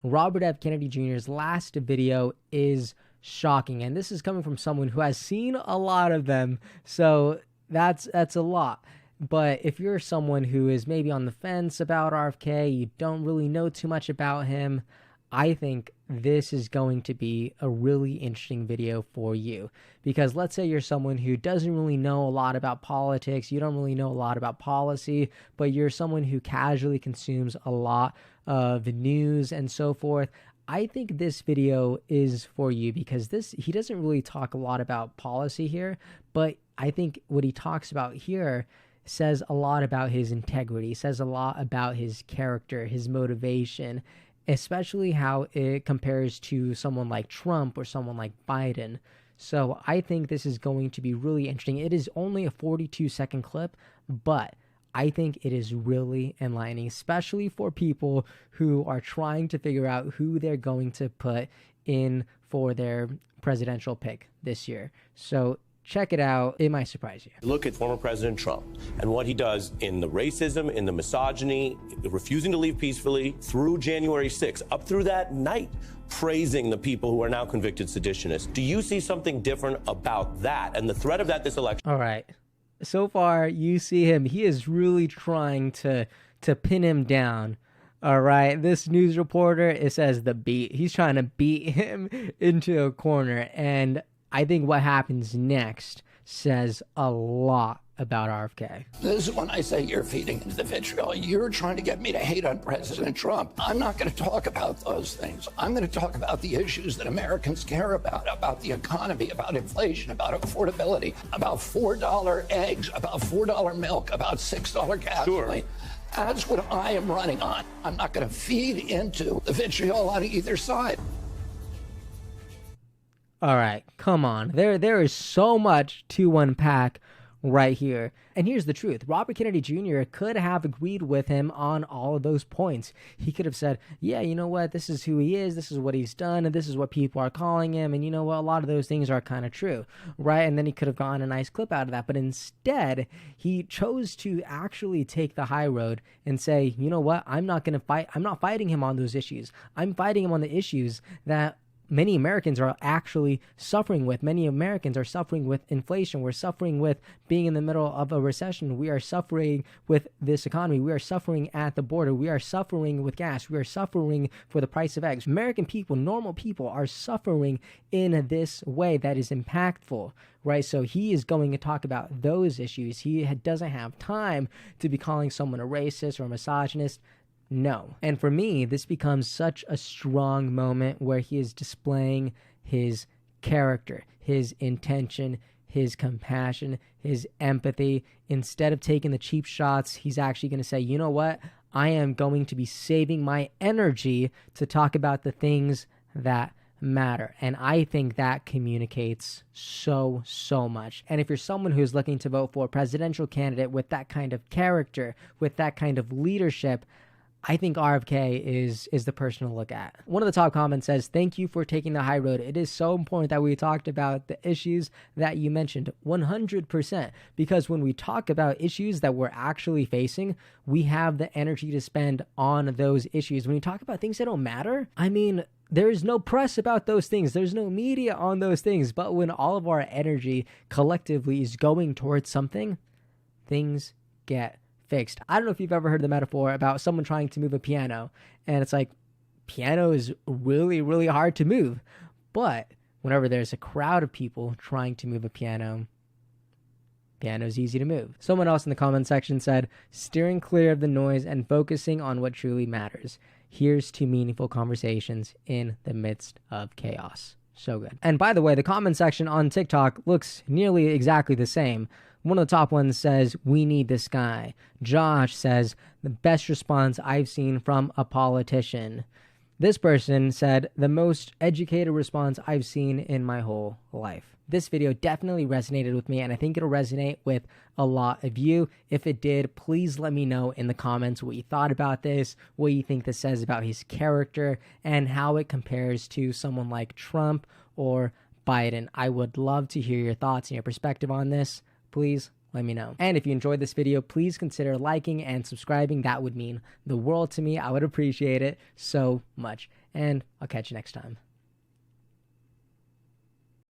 Robert F. Kennedy Jr.'s last video is shocking, and this is coming from someone who has seen a lot of them, so that's a lot. But if you're someone who is maybe on the fence about RFK, you don't really know too much about him, I think this is going to be a really interesting video for you. Because let's say you're someone who doesn't really know a lot about politics, you don't really know a lot about policy, but you're someone who casually consumes a lot of news and so forth. I think this video is for you because he doesn't really talk a lot about policy here, but I think what he talks about here says a lot about his integrity, says a lot about his character, his motivation, especially how it compares to someone like Trump or someone like Biden. So I think this is going to be really interesting. It is only a 42-second clip, but I think it is really enlightening, especially for people who are trying to figure out who they're going to put in for their presidential pick this year. So check it out. It might surprise you. Look at former President Trump and what he does in the racism, in the misogyny, refusing to leave peacefully through January 6th, up through that night, praising the people who are now convicted seditionists. Do you see something different about that and the threat of that this election? All right. So far, you see him. He is really trying to pin him down. All right. This news reporter, it says the beat. He's trying to beat him into a corner. And I think what happens next says a lot about RFK. This is when I say you're feeding into the vitriol. You're trying to get me to hate on President Trump. I'm not going to talk about those things. I'm going to talk about the issues that Americans care about the economy, about inflation, about affordability, about $4 eggs, about $4 milk, about $6 gasoline. Sure. That's what I am running on. I'm not going to feed into the vitriol on either side. All right, come on. There is so much to unpack right here. And here's the truth. Robert Kennedy Jr. could have agreed with him on all of those points. He could have said, yeah, you know what? This is who he is. This is what he's done. And this is what people are calling him. And you know what? A lot of those things are kind of true, right? And then he could have gotten a nice clip out of that. But instead, he chose to actually take the high road and say, you know what? I'm not going to fight. I'm not fighting him on those issues. I'm fighting him on the issues that many Americans are actually suffering with. Many Americans are suffering with inflation. We're suffering with being in the middle of a recession. We are suffering with this economy. We are suffering at the border. We are suffering with gas. We are suffering for the price of eggs. American people, normal people, are suffering in this way that is impactful, right? So he is going to talk about those issues. He doesn't have time to be calling someone a racist or a misogynist. No. And for me, this becomes such a strong moment where he is displaying his character, his intention, his compassion, his empathy. Instead of taking the cheap shots, he's actually going to say, you know what? I am going to be saving my energy to talk about the things that matter. And I think that communicates so much. And if you're someone who's looking to vote for a presidential candidate with that kind of character, with that kind of leadership, I think RFK is the person to look at. One of the top comments says, thank you for taking the high road. It is so important that we talked about the issues that you mentioned 100%, because when we talk about issues that we're actually facing, we have the energy to spend on those issues. When we talk about things that don't matter, I mean, there's no press about those things. There's no media on those things. But when all of our energy collectively is going towards something, things get fixed. I don't know if you've ever heard the metaphor about someone trying to move a piano, and it's like, piano is really hard to move. But whenever there's a crowd of people trying to move a piano is easy to move. Someone else in the comment section said, steering clear of the noise and focusing on what truly matters. Here's to meaningful conversations in the midst of chaos. So good. And by the way, the comment section on TikTok looks nearly exactly the same. One of the top ones says, we need this guy. Josh says, the best response I've seen from a politician. This person said, the most educated response I've seen in my whole life. This video definitely resonated with me, and I think it'll resonate with a lot of you. If it did, please let me know in the comments what you thought about this, what you think this says about his character, and how it compares to someone like Trump or Biden. I would love to hear your thoughts and your perspective on this. Please let me know. And if you enjoyed this video, please consider liking and subscribing. That would mean the world to me. I would appreciate it so much. and I'll catch you next time.